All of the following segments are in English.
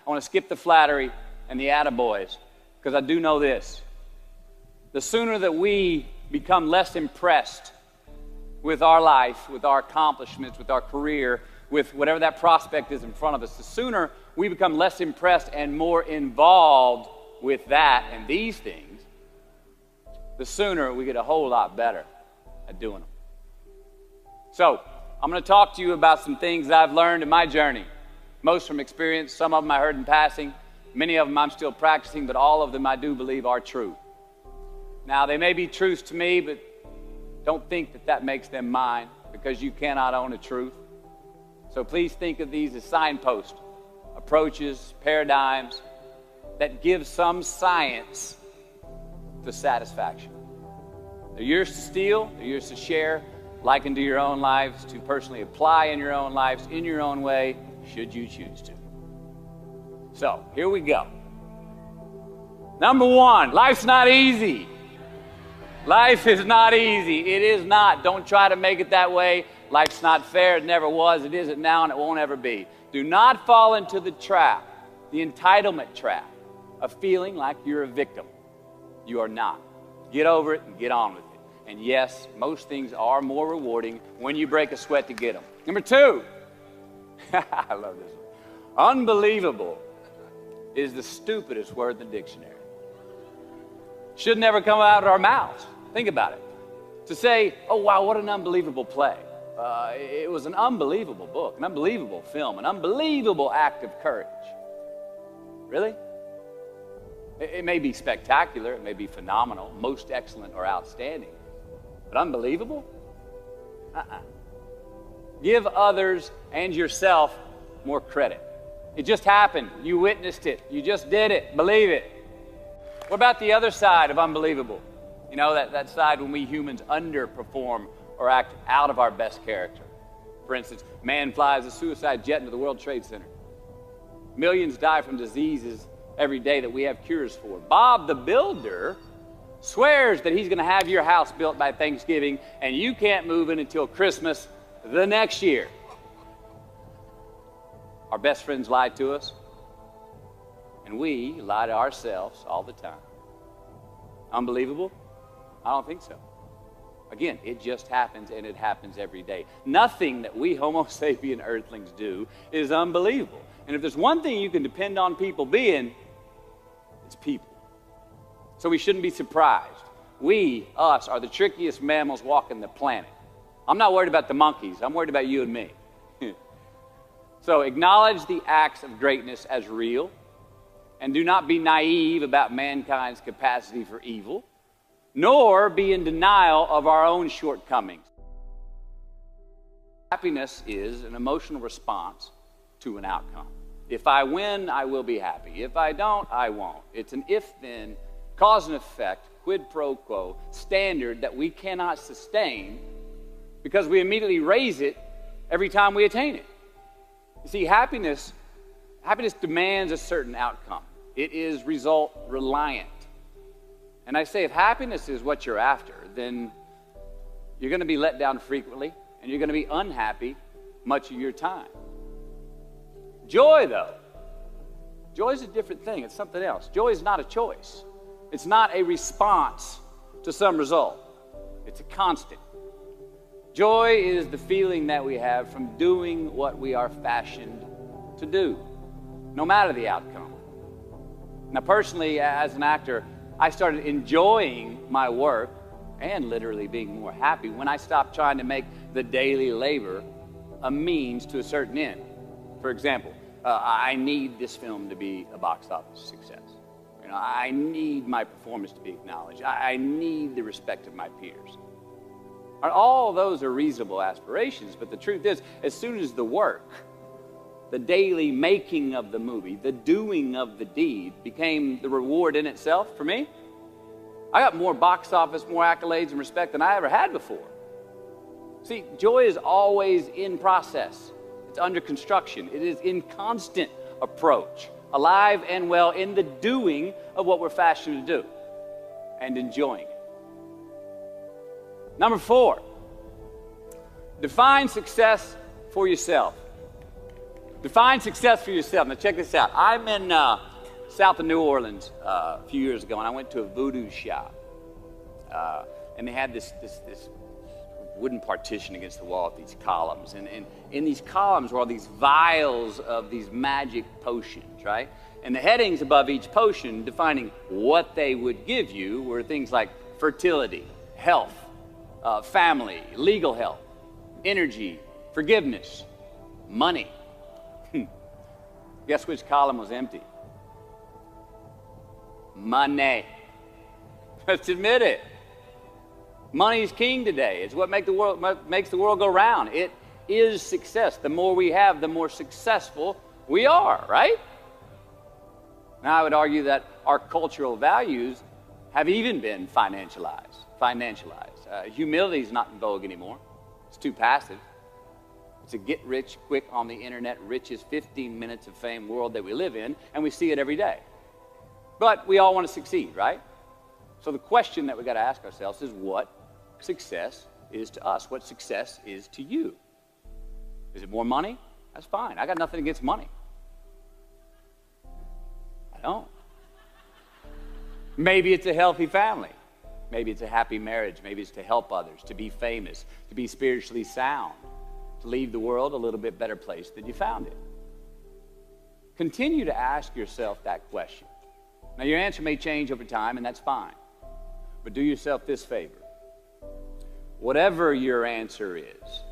I want to skip the flattery and the attaboys, because I do know this. The sooner that we become less impressed with our life, with our accomplishments, with our career, with whatever that prospect is in front of us, the sooner we become less impressed and more involved with that and these things, the sooner we get a whole lot better at doing them. So, I'm going to talk to you about some things that I've learned in my journey. Most from experience, some of them I heard in passing, many of them I'm still practicing, but all of them I do believe are true. Now, they may be truths to me, but don't think that that makes them mine, because you cannot own a truth. So please think of these as signposts, approaches, paradigms that give some science to satisfaction. They're yours to steal, they're yours to share, liken to your own lives, to personally apply in your own lives, in your own way, should you choose to. So, here we go. Number one, life's not easy. Life is not easy. It is not. Don't try to make it that way. Life's not fair. It never was. It isn't now, and it won't ever be. Do not fall into the trap, the entitlement trap, of feeling like you're a victim. You are not. Get over it and get on with it. And yes, most things are more rewarding when you break a sweat to get them. Number two, I love this one. Unbelievable is the stupidest word in the dictionary. Should never come out of our mouths. Think about it. To say, oh wow, what an unbelievable play. It was an unbelievable book, an unbelievable film, an unbelievable act of courage. Really? It may be spectacular, it may be phenomenal, most excellent or outstanding, but unbelievable? Give others and yourself more credit. It just happened. You witnessed it. You just did it. Believe it. What about the other side of unbelievable? You know, that side when we humans underperform or act out of our best character. For instance, man flies a suicide jet into the World Trade Center. Millions die from diseases every day that we have cures for. Bob the Builder swears that he's going to have your house built by Thanksgiving, and you can't move in until Christmas the next year. Our best friends lie to us, and we lie to ourselves all the time. Unbelievable? I don't think so. Again, it just happens, and it happens every day. Nothing that we Homo sapien earthlings do is unbelievable. And if there's one thing you can depend on people being, it's people. So we shouldn't be surprised. We, us, are the trickiest mammals walking the planet. I'm not worried about the monkeys. I'm worried about you and me. So acknowledge the acts of greatness as real, and do not be naive about mankind's capacity for evil, nor be in denial of our own shortcomings. Happiness is an emotional response to an outcome. If I win, I will be happy. If I don't, I won't. It's an if-then, cause and effect, quid pro quo standard that we cannot sustain because we immediately raise it every time we attain it. You see, happiness demands a certain outcome. It is result reliant. And I say, if happiness is what you're after, then you're going to be let down frequently, and you're going to be unhappy much of your time. Joy, though, joy is a different thing. It's something else. Joy is not a choice. It's not a response to some result. It's a constant. Joy is the feeling that we have from doing what we are fashioned to do, no matter the outcome. Now, personally, as an actor, I started enjoying my work and literally being more happy when I stopped trying to make the daily labor a means to a certain end. For example, I need this film to be a box office success. You know, I need my performance to be acknowledged. I need the respect of my peers. All those are reasonable aspirations, but the truth is, as soon as the work, the daily making of the movie, the doing of the deed became the reward in itself for me, I got more box office, more accolades and respect than I ever had before. See, joy is always in process. It's under construction. It is in constant approach, alive and well in the doing of what we're fashioned to do and enjoying it. Number 4, define success for yourself. Define success for yourself. Now check this out. I'm in south of New Orleans a few years ago, and I went to a voodoo shop. And they had this wooden partition against the wall with these columns. And in these columns were all these vials of these magic potions, right? And the headings above each potion defining what they would give you were things like fertility, health, family, legal help, energy, forgiveness, money. Guess which column was empty? Money. Let's admit it. Money is king today. It's what makes the world go round. It is success. The more we have, the more successful we are, right? Now, I would argue that our cultural values have even been financialized. Humility is not in vogue anymore. It's too passive. It's a get-rich-quick on the internet, richest 15 minutes of fame world that we live in, and we see it every day. But we all want to succeed, right? So the question that we got to ask ourselves is what success is to us, what success is to you. Is it more money? That's fine. I got nothing against money. I don't. Maybe it's a healthy family. Maybe it's a happy marriage. Maybe it's to help others, to be famous, to be spiritually sound, to leave the world a little bit better place than you found it. Continue to ask yourself that question. Now, your answer may change over time, and that's fine. But do yourself this favor. Whatever your answer is,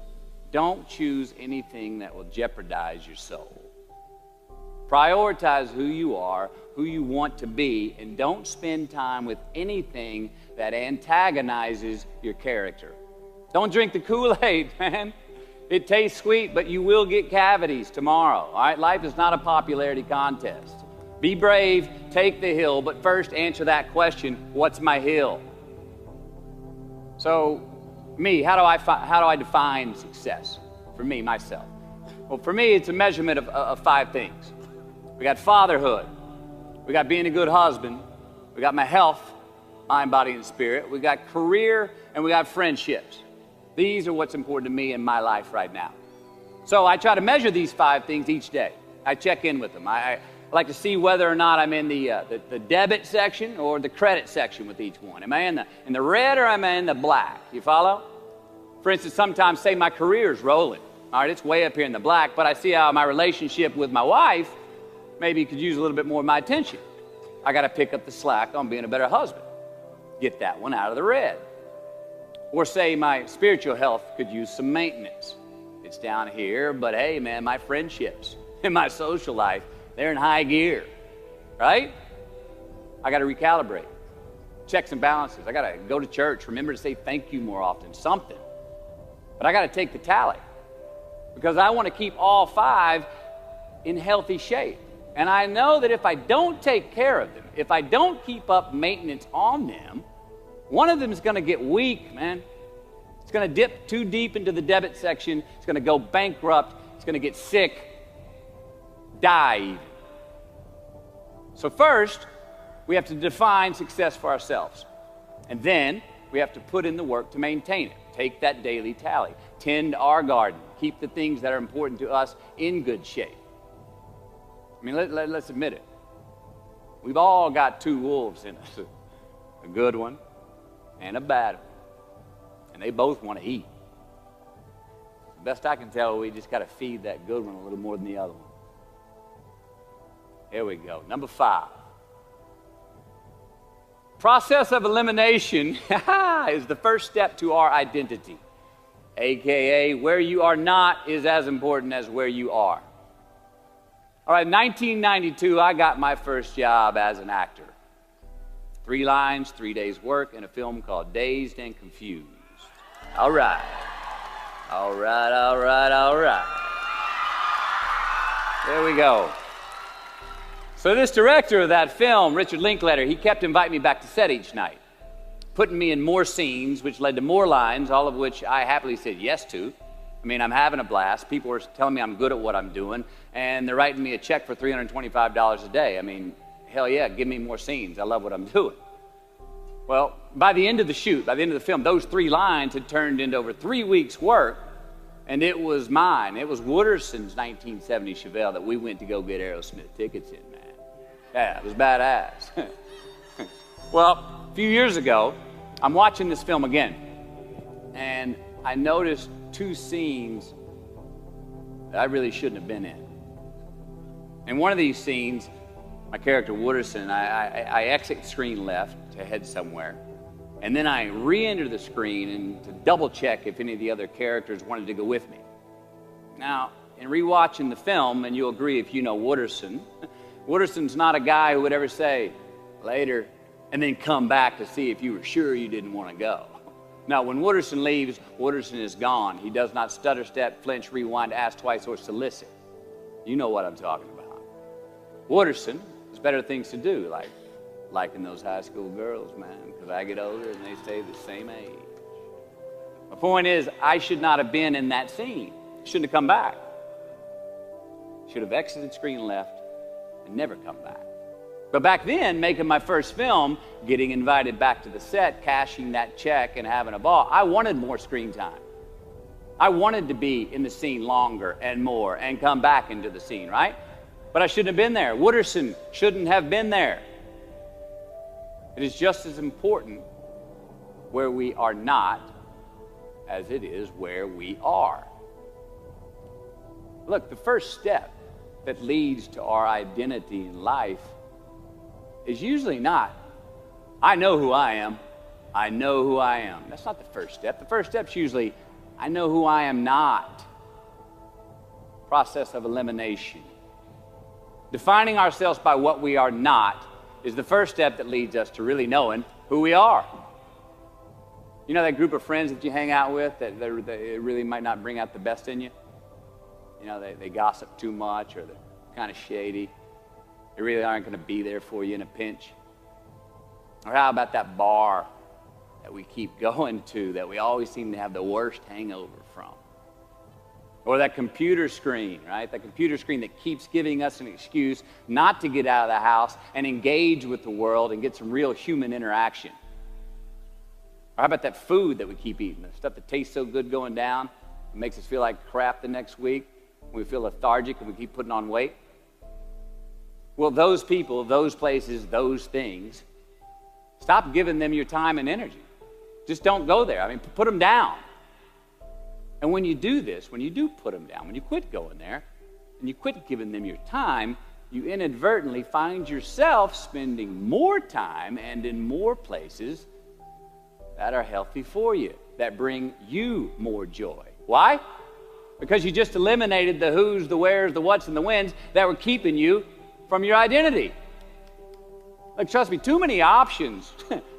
don't choose anything that will jeopardize your soul. Prioritize who you are, who you want to be, and don't spend time with anything that antagonizes your character. Don't drink the Kool-Aid, man. It tastes sweet, but you will get cavities tomorrow, all right? Life is not a popularity contest. Be brave, take the hill, but first answer that question, what's my hill? So, how do I define success? For me, myself. Well, for me, it's a measurement of 5 things. We got fatherhood. We got being a good husband. We got my health, mind, body, and spirit. We got career, and we got friendships. These are what's important to me in my life right now. So I try to measure these 5 things each day. I check in with them. I like to see whether or not I'm in the debit section or the credit section with each one. Am I in the red or am I in the black? You follow? For instance, sometimes say my career's rolling. All right, it's way up here in the black, but I see how my relationship with my wife maybe could use a little bit more of my attention. I got to pick up the slack on being a better husband. Get that one out of the red. Or say my spiritual health could use some maintenance. It's down here, but hey, man, my friendships and my social life, they're in high gear, right? I got to recalibrate. Checks and balances. I got to go to church. Remember to say thank you more often, something. But I got to take the tally because I want to keep all 5 in healthy shape. And I know that if I don't take care of them, if I don't keep up maintenance on them, one of them is going to get weak, man. It's going to dip too deep into the debit section. It's going to go bankrupt. It's going to get sick, die even. So first, we have to define success for ourselves. And then we have to put in the work to maintain it. Take that daily tally. Tend our garden. Keep the things that are important to us in good shape. I mean, let's admit it. We've all got 2 wolves in us. A good one and a bad one. And they both want to eat. The best I can tell, we just got to feed that good one a little more than the other one. Here we go. Number 5. Process of elimination is the first step to our identity. AKA, where you are not is as important as where you are. All right, 1992, I got my first job as an actor. 3 lines, 3 days work in a film called Dazed and Confused. All right. All right, all right, all right. There we go. So this director of that film, Richard Linklater, he kept inviting me back to set each night, putting me in more scenes, which led to more lines, all of which I happily said yes to. I mean, I'm having a blast. People are telling me I'm good at what I'm doing, and they're writing me a check for $325 a day. I mean, hell yeah, give me more scenes. I love what I'm doing. Well, by the end of the shoot, by the end of the film, those 3 lines had turned into over 3 weeks' work, And it was mine. It was Wooderson's 1970 Chevelle that we went to go get Aerosmith tickets in, man. Yeah, it was badass. Well, a few years ago, I'm watching this film again, and I noticed two scenes that I really shouldn't have been in. In one of these scenes, my character Wooderson, I exit screen left to head somewhere, and then I re-enter the screen and to double check if any of the other characters wanted to go with me. Now, in rewatching the film, and you'll agree if you know Wooderson, Wooderson's not a guy who would ever say, later, and then come back to see if you were sure you didn't want to go. Now, when Wooderson leaves, Wooderson is gone. He does not stutter, step, flinch, rewind, ask twice, or solicit. You know what I'm talking about. Wooderson has better things to do, like liking those high school girls, man, because I get older and they stay the same age. My point is, I should not have been in that scene. Shouldn't have come back. Should have exited screen left and never come back. But back then, making my first film, getting invited back to the set, cashing that check and having a ball, I wanted more screen time. I wanted to be in the scene longer and more and come back into the scene, right? But I shouldn't have been there. Wooderson shouldn't have been there. It is just as important where we are not as it is where we are. Look, the first step that leads to our identity in life is usually not, I know who I am. I know who I am. That's not the first step. The first step's usually, I know who I am not. Process of elimination. Defining ourselves by what we are not is the first step that leads us to really knowing who we are. You know that group of friends that you hang out with that really might not bring out the best in you? You know, they gossip too much, or they're kind of shady. They really aren't going to be there for you in a pinch. Or how about that bar that we keep going to that we always seem to have the worst hangover from? Or that computer screen, right? That computer screen that keeps giving us an excuse not to get out of the house and engage with the world and get some real human interaction. Or how about that food that we keep eating, the stuff that tastes so good going down, it makes us feel like crap the next week, we feel lethargic and we keep putting on weight? Well, those people, those places, those things, stop giving them your time and energy. Just don't go there. I mean, put them down. And when you do this, when you do put them down, when you quit going there, and you quit giving them your time, you inadvertently find yourself spending more time and in more places that are healthy for you, that bring you more joy. Why? Because you just eliminated the who's, the where's, the what's, and the when's that were keeping you from your identity. Like, trust me, too many options,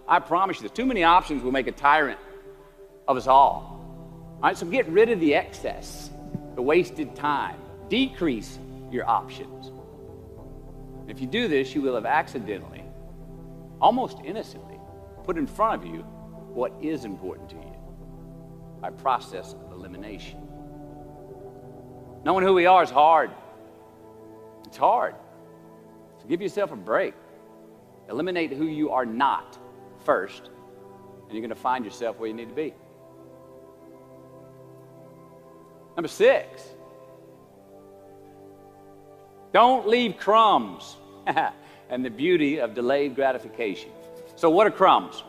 I promise you this, too many options will make a tyrant of us all. All right, so get rid of the excess, the wasted time. Decrease your options. If you do this, you will have accidentally, almost innocently, put in front of you what is important to you by process of elimination. Knowing who we are is hard. It's hard. So give yourself a break. Eliminate who you are not first, and you're going to find yourself where you need to be. Number 6, don't leave crumbs. And the beauty of delayed gratification. So what are crumbs?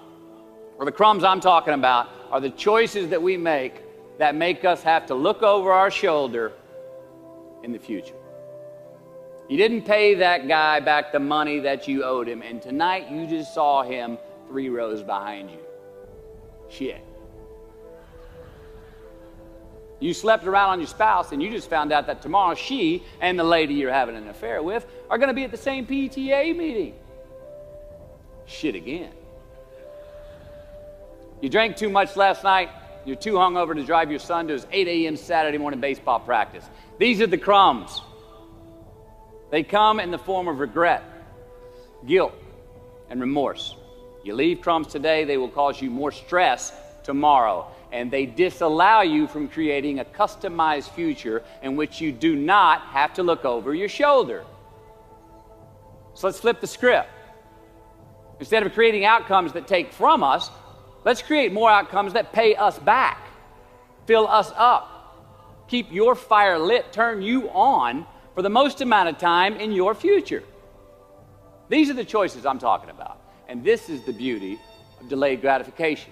Well, the crumbs I'm talking about are the choices that we make that make us have to look over our shoulder in the future. You didn't pay that guy back the money that you owed him, and tonight you just saw him 3 rows behind you. Shit. You slept around on your spouse, and you just found out that tomorrow she and the lady you're having an affair with are going to be at the same PTA meeting. Shit again. You drank too much last night. You're too hungover to drive your son to his 8 a.m. Saturday morning baseball practice. These are the crumbs. They come in the form of regret, guilt, and remorse. You leave crumbs today, they will cause you more stress tomorrow. And they disallow you from creating a customized future in which you do not have to look over your shoulder. So let's flip the script. Instead of creating outcomes that take from us, let's create more outcomes that pay us back, fill us up, keep your fire lit, turn you on for the most amount of time in your future. These are the choices I'm talking about. And this is the beauty of delayed gratification.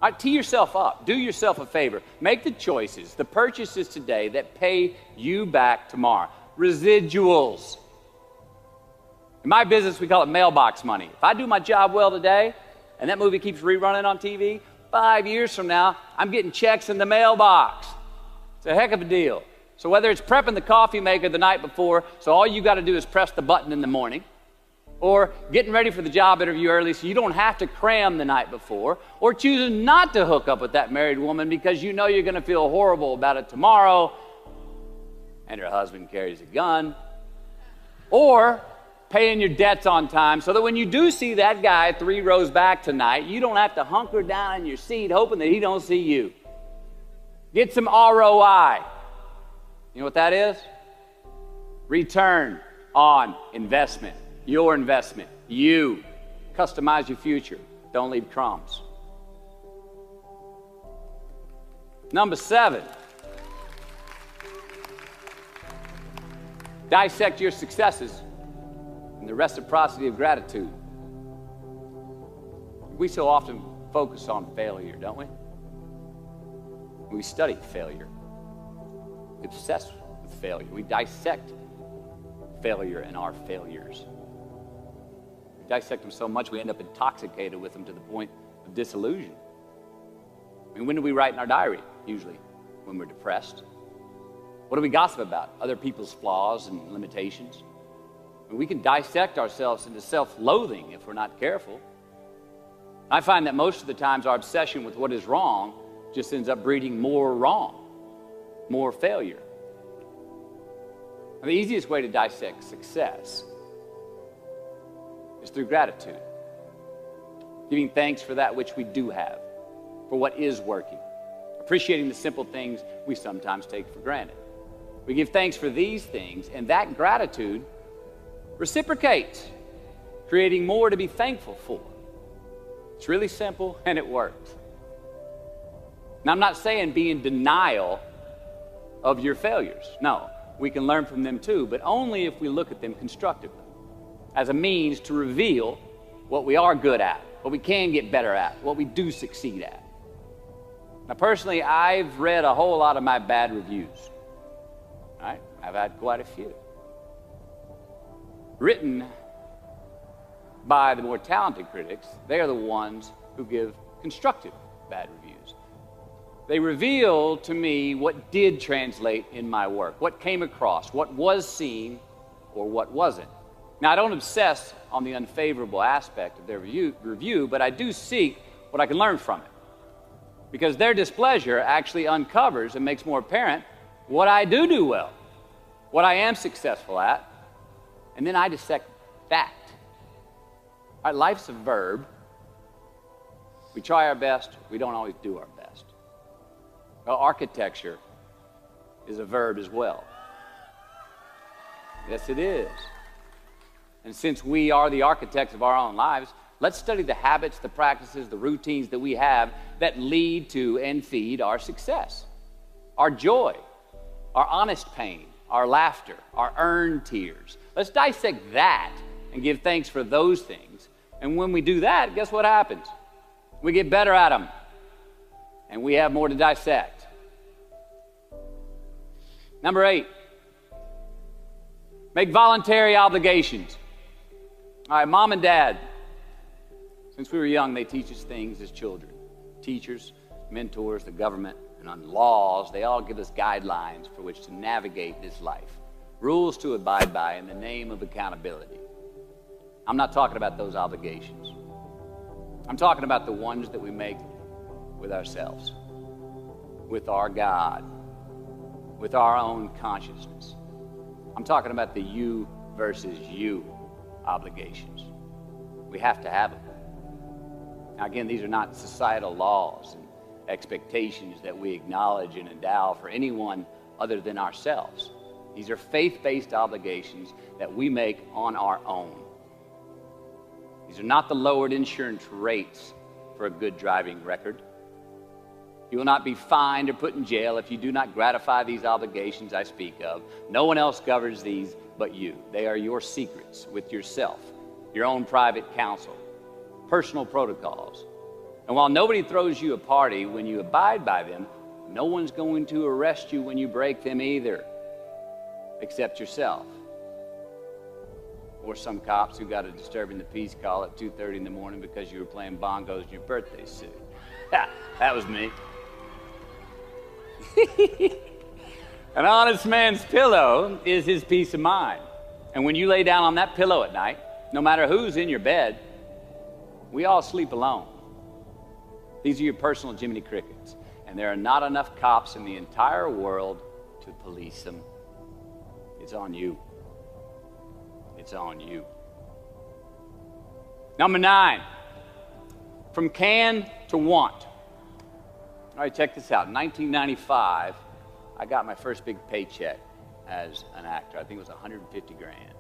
All right, tee yourself up. Do yourself a favor. Make the choices, the purchases today that pay you back tomorrow. Residuals. In my business, we call it mailbox money. If I do my job well today, and that movie keeps rerunning on TV, 5 years from now, I'm getting checks in the mailbox. It's a heck of a deal. So whether it's prepping the coffee maker the night before, so all you got to do is press the button in the morning, or getting ready for the job interview early so you don't have to cram the night before, or choosing not to hook up with that married woman because you know you're going to feel horrible about it tomorrow, and her husband carries a gun, or paying your debts on time so that when you do see that guy 3 rows back tonight, you don't have to hunker down in your seat hoping that he don't see you. Get some ROI. You know what that is? Return on investment. Your investment. You. Customize your future. Don't leave crumbs. Number 7. Dissect your successes and the reciprocity of gratitude. We so often focus on failure, don't we? We study failure. We obsess with failure. We dissect failure and our failures. We dissect them so much we end up intoxicated with them to the point of disillusion. I mean, when do we write in our diary? Usually when we're depressed. What do we gossip about? Other people's flaws and limitations. We can dissect ourselves into self-loathing if we're not careful. I find that most of the times our obsession with what is wrong just ends up breeding more wrong, more failure. And the easiest way to dissect success is through gratitude. Giving thanks for that which we do have, for what is working. Appreciating the simple things we sometimes take for granted. We give thanks for these things, and that gratitude reciprocates, creating more to be thankful for. It's really simple, and it works. Now, I'm not saying be in denial of your failures. No, we can learn from them too, but only if we look at them constructively, as a means to reveal what we are good at, what we can get better at, what we do succeed at. Now, personally, I've read a whole lot of my bad reviews. All right? I've had quite a few. Written by the more talented critics, they are the ones who give constructive bad reviews. They reveal to me what did translate in my work, what came across, what was seen, or what wasn't. Now, I don't obsess on the unfavorable aspect of their review, but I do seek what I can learn from it. Because their displeasure actually uncovers and makes more apparent what I do well, what I am successful at, and then I dissect that. All right, life's a verb. We try our best, we don't always do our best. Well, architecture is a verb as well. Yes, it is. And since we are the architects of our own lives, let's study the habits, the practices, the routines that we have that lead to and feed our success, our joy, our honest pain, our laughter, our earned tears. Let's dissect that and give thanks for those things. And when we do that, guess what happens? We get better at them, and we have more to dissect. Number 8, make voluntary obligations. All right, mom and dad, since we were young, they teach us things as children. Teachers, mentors, the government, and on laws, they all give us guidelines for which to navigate this life. Rules to abide by in the name of accountability. I'm not talking about those obligations. I'm talking about the ones that we make with ourselves, with our God, with our own consciousness. I'm talking about the you versus you obligations. We have to have them. Now, again, these are not societal laws and expectations that we acknowledge and endow for anyone other than ourselves. These are faith-based obligations that we make on our own. These are not the lowered insurance rates for a good driving record. You will not be fined or put in jail if you do not gratify these obligations I speak of. No one else governs these but you. They are your secrets with yourself, your own private counsel, personal protocols. And while nobody throws you a party when you abide by them, no one's going to arrest you when you break them either, except yourself. Or some cops who got a disturbing the peace call at 2:30 in the morning because you were playing bongos in your birthday suit. That was me. An honest man's pillow is his peace of mind. And when you lay down on that pillow at night, no matter who's in your bed, we all sleep alone. These are your personal Jiminy Crickets. And there are not enough cops in the entire world to police them. It's on you. It's on you. Number 9, from can to want. All right, check this out. In 1995, I got my first big paycheck as an actor. I think it was $150 grand.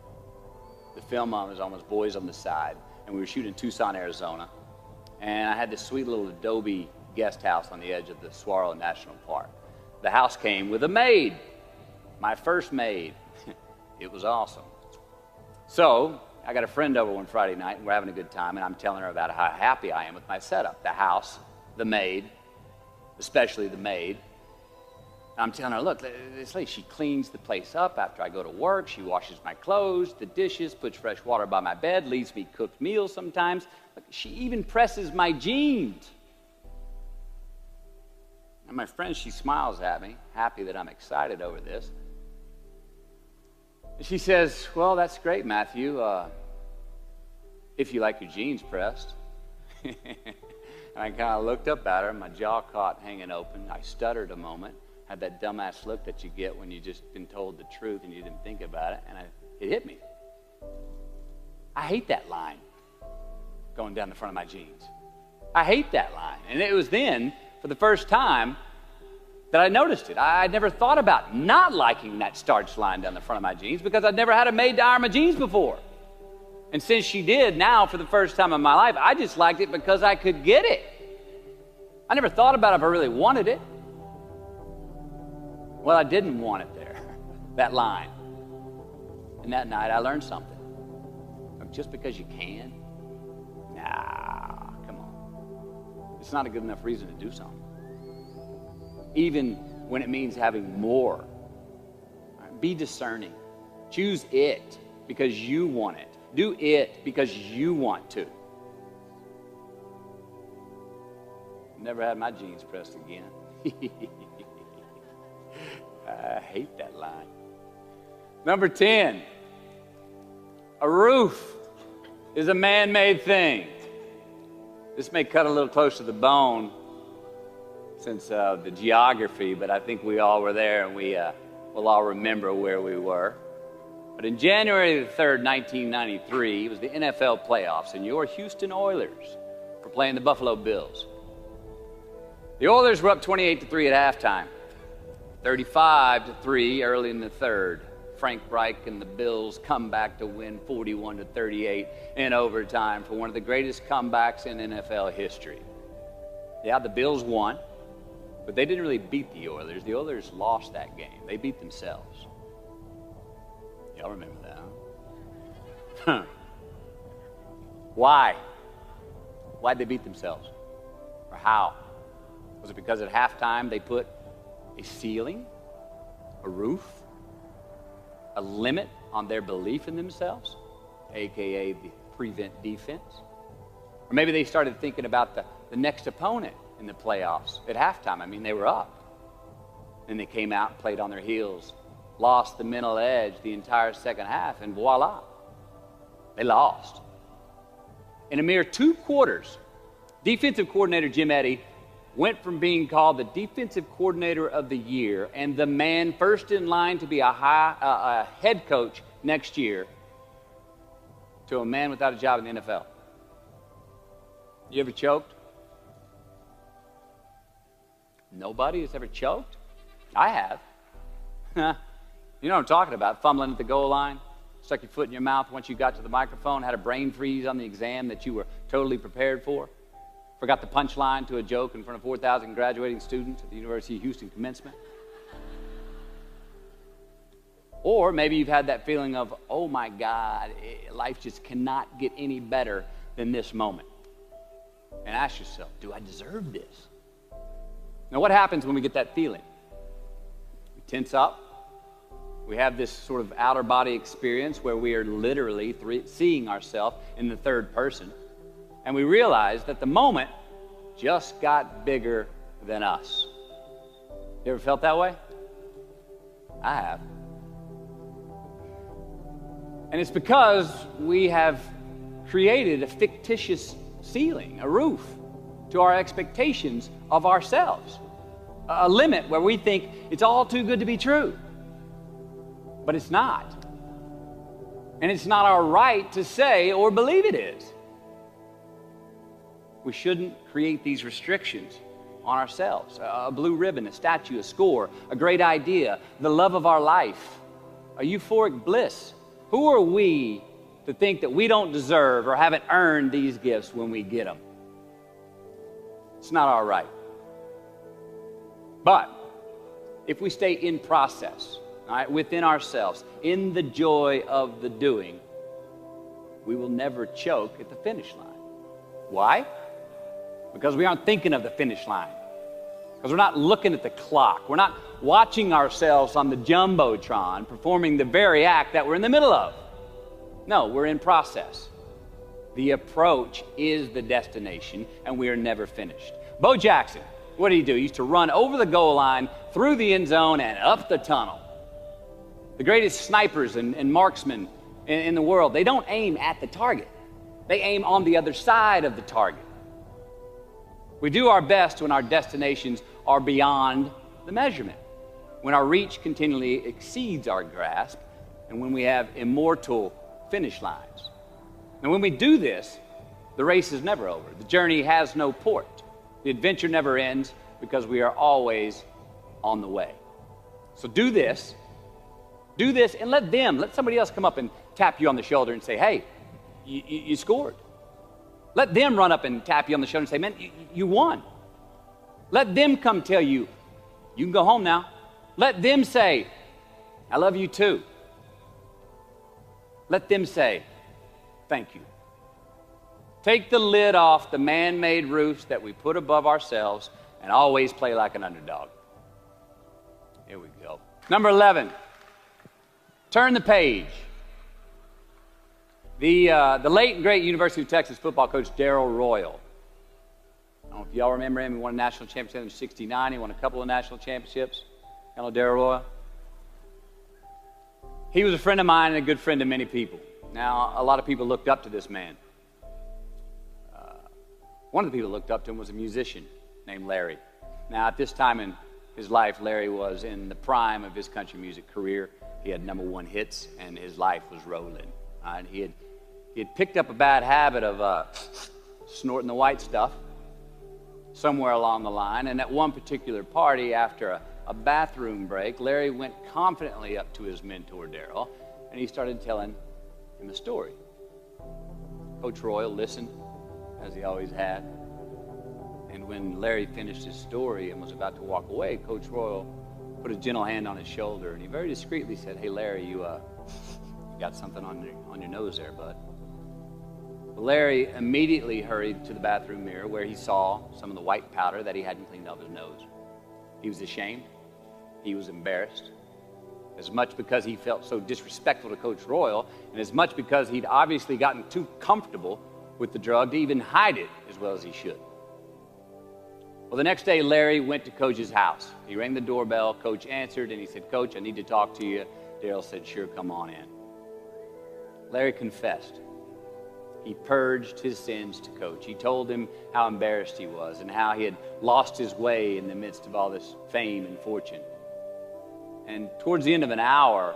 The film was almost Boys on the Side, and we were shooting in Tucson, Arizona. And I had this sweet little adobe guest house on the edge of the Saguaro National Park. The house came with a maid, my first maid. It was awesome. So I got a friend over one Friday night, and we're having a good time, and I'm telling her about how happy I am with my setup. The house, the maid, especially the maid. And I'm telling her, look, this lady, she cleans the place up after I go to work. She washes my clothes, the dishes, puts fresh water by my bed, leaves me cooked meals sometimes. Look, she even presses my jeans. And my friend, she smiles at me, happy that I'm excited over this. And she says, well, that's great, Matthew, if you like your jeans pressed. And I kind of looked up at her, my jaw caught hanging open. I stuttered a moment, had that dumbass look that you get when you've just been told the truth and you didn't think about it, and it hit me. I hate that line going down the front of my jeans. I hate that line. And it was then, for the first time, that I noticed it. I'd never thought about not liking that starch line down the front of my jeans because I'd never had a maid to iron my jeans before. And since she did, now for the first time in my life, I just liked it because I could get it. I never thought about if I really wanted it. Well, I didn't want it there, that line. And that night I learned something. Just because you can, nah, come on. It's not a good enough reason to do something. Even when it means having more. Be discerning. Choose it because you want it. Do it because you want to. Never had my jeans pressed again. I hate that line. Number 10, a roof is a man-made thing. This may cut a little close to the bone since the geography, but I think we all were there and we'll all remember where we were. But in January the 3rd, 1993, it was the NFL playoffs, and your Houston Oilers were playing the Buffalo Bills. The Oilers were up 28-3 at halftime, 35-3 early in the third. Frank Reich and the Bills come back to win 41-38 in overtime for one of the greatest comebacks in NFL history. Yeah, the Bills won, but they didn't really beat the Oilers. The Oilers lost that game. They beat themselves. Y'all remember that, huh? Why? Why'd they beat themselves? Or how? Was it because at halftime they put a ceiling, a roof, a limit on their belief in themselves, aka the prevent defense? Or maybe they started thinking about the next opponent in the playoffs at halftime. I mean, they were up. Then they came out and played on their heels, lost the mental edge the entire second half, and voila, they lost. In a mere 2 quarters, defensive coordinator Jim Eddy went from being called the defensive coordinator of the year and the man first in line to be a head coach next year to a man without a job in the NFL. You ever choked? Nobody has ever choked? I have. You know what I'm talking about, fumbling at the goal line, stuck your foot in your mouth once you got to the microphone, had a brain freeze on the exam that you were totally prepared for. Forgot the punchline to a joke in front of 4,000 graduating students at the University of Houston commencement. Or maybe you've had that feeling of, oh my God, life just cannot get any better than this moment. And ask yourself, do I deserve this? Now, what happens when we get that feeling? We tense up. We have this sort of outer body experience where we are literally seeing ourselves in the third person. And we realize that the moment just got bigger than us. You ever felt that way? I have. And it's because we have created a fictitious ceiling, a roof, to our expectations of ourselves. A limit where we think it's all too good to be true. But it's not. And it's not our right to say or believe it is. We shouldn't create these restrictions on ourselves. A blue ribbon, a statue, a score, a great idea, the love of our life, a euphoric bliss. Who are we to think that we don't deserve or haven't earned these gifts when we get them? It's not our right. But if we stay in process, all right, within ourselves, in the joy of the doing, we will never choke at the finish line. Why? Because we aren't thinking of the finish line. Because we're not looking at the clock. We're not watching ourselves on the Jumbotron performing the very act that we're in the middle of. No, we're in process. The approach is the destination, and we are never finished. Bo Jackson, what did he do? He used to run over the goal line, through the end zone, and up the tunnel. The greatest snipers and marksmen in the world, they don't aim at the target. They aim on the other side of the target. We do our best when our destinations are beyond the measurement, when our reach continually exceeds our grasp, and when we have immortal finish lines. And when we do this, the race is never over. The journey has no port. The adventure never ends because we are always on the way. So do this, and let somebody else come up and tap you on the shoulder and say, hey, you scored. Let them run up and tap you on the shoulder and say, man, you won. Let them come tell you, you can go home now. Let them say, I love you too. Let them say, thank you. Take the lid off the man-made roofs that we put above ourselves and always play like an underdog. Here we go. Number 11, turn the page. The late and great University of Texas football coach Darrell Royal. I don't know if y'all remember him. He won a national championship in '69. He won a couple of national championships. You know Darrell Royal? He was a friend of mine and a good friend of many people. Now, a lot of people looked up to this man. One of the people who looked up to him was a musician named Larry. Now, at this time in his life, Larry was in the prime of his country music career. He had #1 hits, and his life was rolling. He had picked up a bad habit of snorting the white stuff somewhere along the line, and at one particular party, after a bathroom break, Larry went confidently up to his mentor, Darrell, and he started telling him a story. Coach Royal listened, as he always had, and when Larry finished his story and was about to walk away, Coach Royal put a gentle hand on his shoulder, and he very discreetly said, hey, Larry, you got something on your nose there, bud. But Larry immediately hurried to the bathroom mirror where he saw some of the white powder that he hadn't cleaned off his nose. He was ashamed. He was embarrassed, as much because he felt so disrespectful to Coach Royal, and as much because he'd obviously gotten too comfortable with the drug to even hide it as well as he should. Well, the next day, Larry went to Coach's house. He rang the doorbell. Coach answered, and he said, Coach, I need to talk to you. Darrell said, sure, come on in. Larry confessed. He purged his sins to Coach. He told him how embarrassed he was and how he had lost his way in the midst of all this fame and fortune. And towards the end of an hour,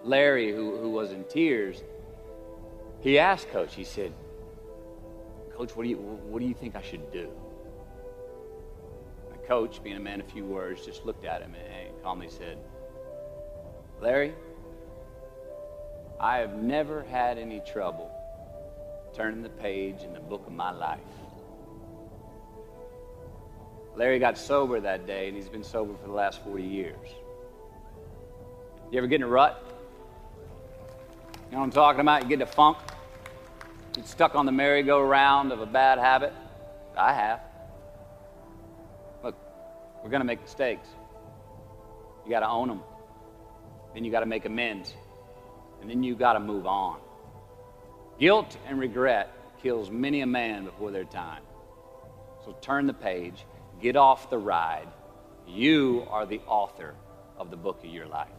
Larry, who was in tears, he asked Coach, he said, Coach, what do you think I should do? And Coach, being a man of few words, just looked at him and calmly said, Larry, I have never had any trouble turning the page in the book of my life. Larry got sober that day, and he's been sober for the last 40 years. You ever get in a rut? You know what I'm talking about? You get in a funk? You get stuck on the merry-go-round of a bad habit? I have. Look, we're going to make mistakes. You got to own them. Then you got to make amends. And then you got to move on. Guilt and regret kills many a man before their time. So turn the page, get off the ride. You are the author of the book of your life.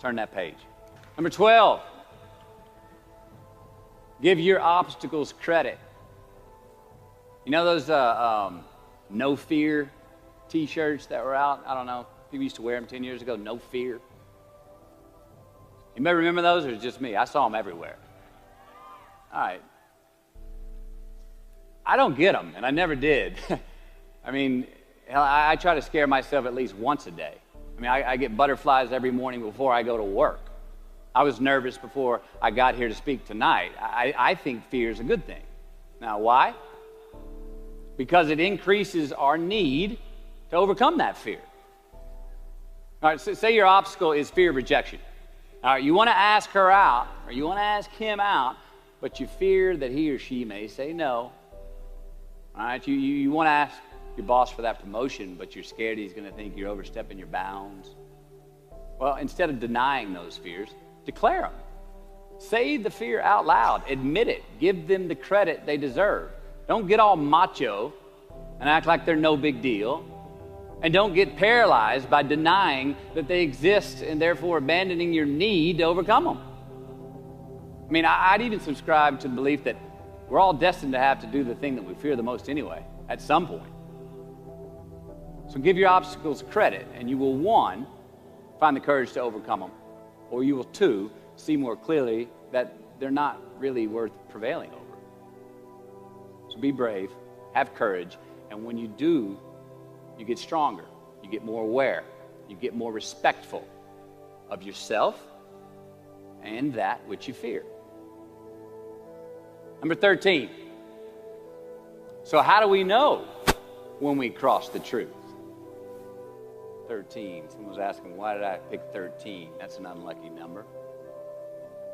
Turn that page. Number 12, give your obstacles credit. You know those no fear t-shirts that were out? I don't know. People used to wear them 10 years ago, no fear. You may remember those, or it's just me? I saw them everywhere. All right. I don't get them, and I never did. I mean, I try to scare myself at least once a day. I mean, I get butterflies every morning before I go to work. I was nervous before I got here to speak tonight. I think fear is a good thing. Now, why? Because it increases our need to overcome that fear. All right, so say your obstacle is fear of rejection. All right, you want to ask her out, or you want to ask him out, but you fear that he or she may say no. All right, you want to ask your boss for that promotion, but you're scared he's going to think you're overstepping your bounds. Well, instead of denying those fears, declare them. Say the fear out loud. Admit it. Give them the credit they deserve. Don't get all macho and act like they're no big deal. And don't get paralyzed by denying that they exist and therefore abandoning your need to overcome them. I mean, I'd even subscribe to the belief that we're all destined to have to do the thing that we fear the most anyway, at some point. So give your obstacles credit, and you will, 1, find the courage to overcome them, or you will, 2, see more clearly that they're not really worth prevailing over. So be brave, have courage, and when you do, you get stronger, you get more aware, you get more respectful of yourself and that which you fear. Number 13. So how do we know when we cross the truth? 13. Someone was asking, why did I pick 13? That's an unlucky number.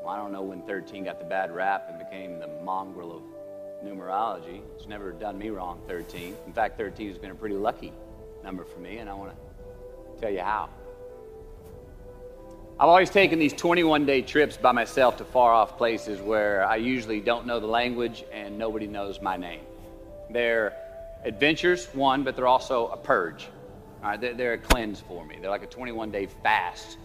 Well, I don't know when 13 got the bad rap and became the mongrel of numerology. It's never done me wrong, 13. In fact, 13 has been a pretty lucky number for me, and I want to tell you how. I've always taken these 21-day trips by myself to far-off places where I usually don't know the language and nobody knows my name. They're adventures, one, but they're also a purge. All right, they're a cleanse for me. They're like a 21-day fast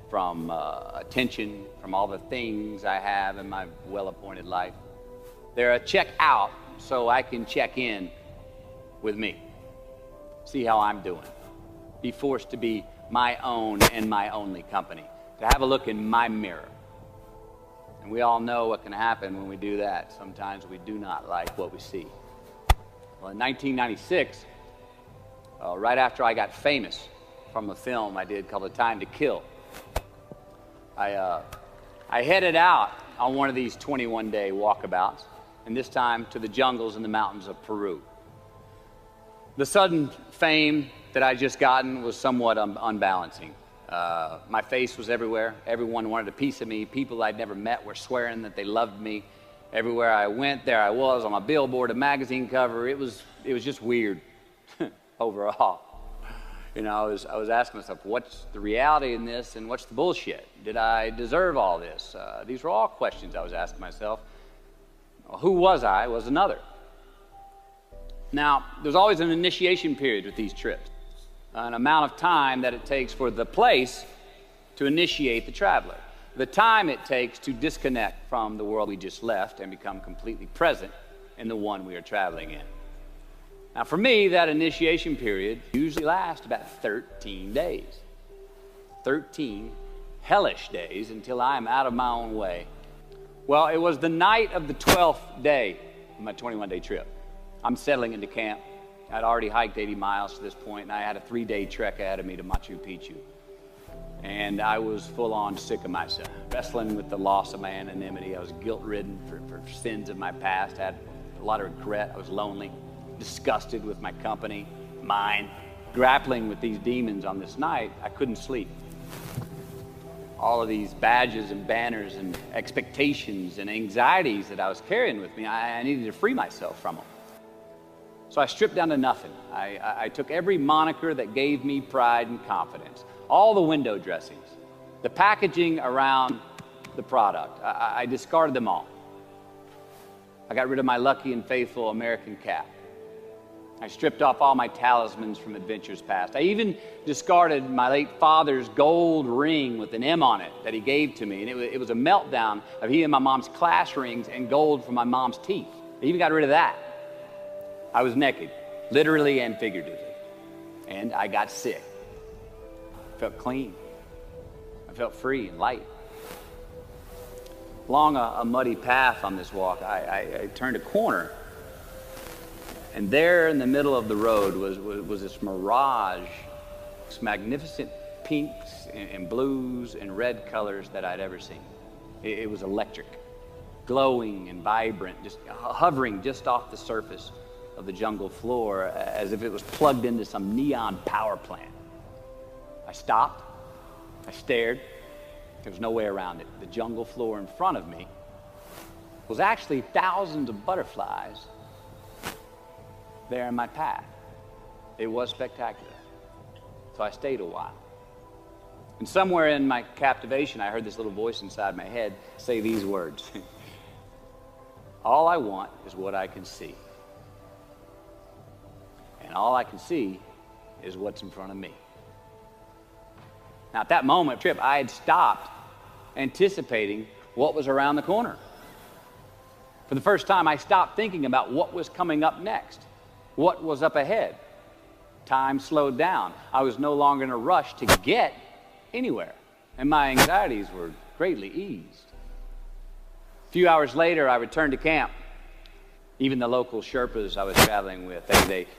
from attention, from all the things I have in my well-appointed life. They're a check out so I can check in with me, see how I'm doing, be forced to be my own and my only company, to have a look in my mirror. And we all know what can happen when we do that. Sometimes we do not like what we see. Well, in 1996, right after I got famous from a film I did called A Time to Kill, I headed out on one of these 21-day walkabouts, and this time to the jungles and the mountains of Peru. The sudden fame that I just gotten was somewhat unbalancing. My face was everywhere. Everyone wanted a piece of me. People I'd never met were swearing that they loved me. Everywhere I went, there I was on a billboard, a magazine cover. It was just weird overall. You know, I was asking myself, what's the reality in this and what's the bullshit? Did I deserve all this? These were all questions I was asking myself. Who was I was another. Now, there's always an initiation period with these trips, an amount of time that it takes for the place to initiate the traveler, the time it takes to disconnect from the world we just left and become completely present in the one we are traveling in. Now, for me, that initiation period usually lasts about 13 days. 13 hellish days until I am out of my own way. Well, it was the night of the 12th day of my 21-day trip. I'm settling into camp. I'd already hiked 80 miles to this point, and I had a 3-day trek ahead of me to Machu Picchu. And I was full-on sick of myself, wrestling with the loss of my anonymity. I was guilt-ridden for sins of my past. I had a lot of regret. I was lonely, disgusted with my company, mind, grappling with these demons on this night, I couldn't sleep. All of these badges and banners and expectations and anxieties that I was carrying with me, I needed to free myself from them. So I stripped down to nothing. I took every moniker that gave me pride and confidence, all the window dressings, the packaging around the product. I discarded them all. I got rid of my lucky and faithful American cap. I stripped off all my talismans from adventures past. I even discarded my late father's gold ring with an M on it that he gave to me. And it was a meltdown of he and my mom's class rings and gold from my mom's teeth. I even got rid of that. I was naked, literally and figuratively. And I got sick. I felt clean. I felt free and light. Along a muddy path on this walk, I turned a corner. And there in the middle of the road was this mirage, this magnificent pinks and blues and red colors that I'd ever seen. It was electric, glowing and vibrant, just hovering just off the surface of the jungle floor as if it was plugged into some neon power plant. I stopped, I stared. There was no way around it. The jungle floor in front of me was actually thousands of butterflies there in my path. It was spectacular. So I stayed a while. And somewhere in my captivation, I heard this little voice inside my head say these words. All I want is what I can see. And all I can see is what's in front of me. Now, at that moment, trip, I had stopped anticipating what was around the corner. For the first time, I stopped thinking about what was coming up next. What was up ahead? Time slowed down. I was no longer in a rush to get anywhere, and my anxieties were greatly eased. A few hours later, I returned to camp. Even the local Sherpas I was traveling with,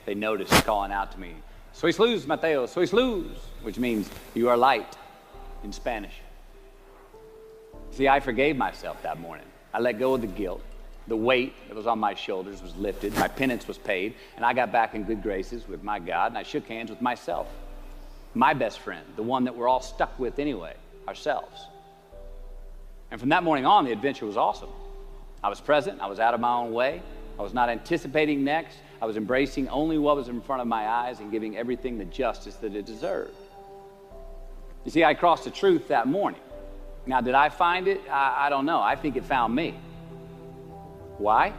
they noticed calling out to me, "Sois luz, Mateo, sois luz," which means you are light in Spanish. See, I forgave myself that morning. I let go of the guilt. The weight that was on my shoulders was lifted, my penance was paid, and I got back in good graces with my God, and I shook hands with myself, my best friend, the one that we're all stuck with anyway, ourselves. And from that morning on, the adventure was awesome. I was present, I was out of my own way, I was not anticipating next, I was embracing only what was in front of my eyes and giving everything the justice that it deserved. You see, I crossed the truth that morning. Now, did I find it? I don't know. I think it found me. Why?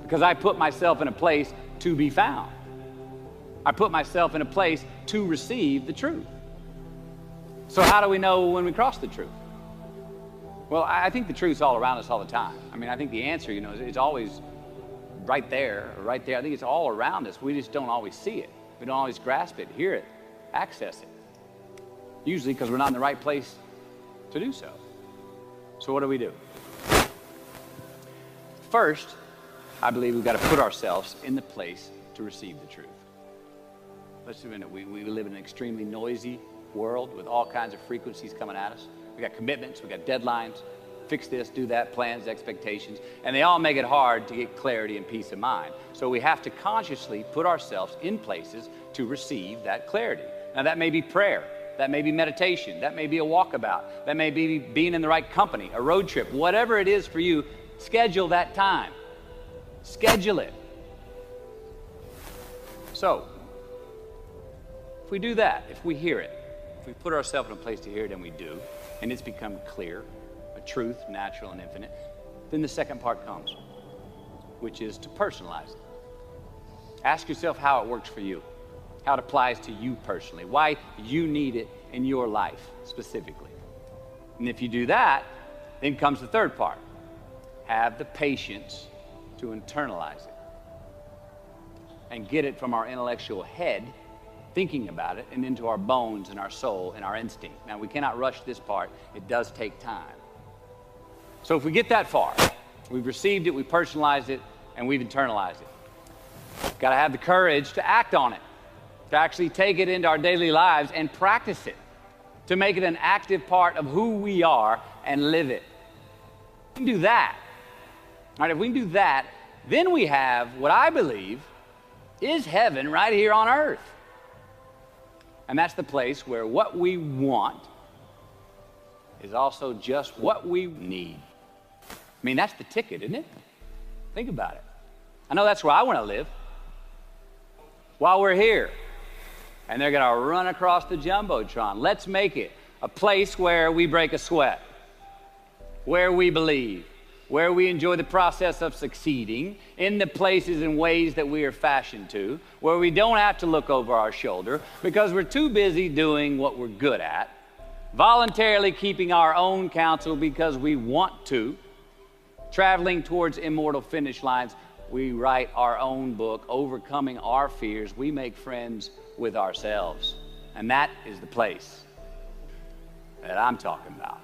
Because I put myself in a place to be found. I put myself in a place to receive the truth. So how do we know when we cross the truth? Well, I think the truth's all around us all the time. I mean, I think the answer, is always right there. I think it's all around us. We just don't always see it. We don't always grasp it, hear it, access it. Usually because we're not in the right place to do so. So what do? First, I believe we've got to put ourselves in the place to receive the truth. Let's admit it, we live in an extremely noisy world with all kinds of frequencies coming at us. We got commitments, we got deadlines, fix this, do that, plans, expectations, and they all make it hard to get clarity and peace of mind. So we have to consciously put ourselves in places to receive that clarity. Now that may be prayer, that may be meditation, that may be a walkabout, that may be being in the right company, a road trip, whatever it is for you. Schedule that time. Schedule it. So, if we do that, if we hear it, if we put ourselves in a place to hear it, and we do, and it's become clear, a truth, natural and infinite, then the second part comes, which is to personalize it. Ask yourself how it works for you, how it applies to you personally, why you need it in your life specifically. And if you do that, then comes the third part. Have the patience to internalize it and get it from our intellectual head, thinking about it, and into our bones and our soul and our instinct. Now, we cannot rush this part. It does take time. So if we get that far, we've received it, we personalized it, and we've internalized it. Got to have the courage to act on it, to actually take it into our daily lives and practice it, to make it an active part of who we are and live it. We can do that. All right, if we can do that, then we have what I believe is heaven right here on earth. And that's the place where what we want is also just what we need. I mean, that's the ticket, isn't it? Think about it. I know that's where I want to live. While we're here, and they're going to run across the Jumbotron, let's make it a place where we break a sweat, where we believe, where we enjoy the process of succeeding in the places and ways that we are fashioned to, where we don't have to look over our shoulder because we're too busy doing what we're good at, voluntarily keeping our own counsel because we want to, traveling towards immortal finish lines. We write our own book, overcoming our fears. We make friends with ourselves. And that is the place that I'm talking about.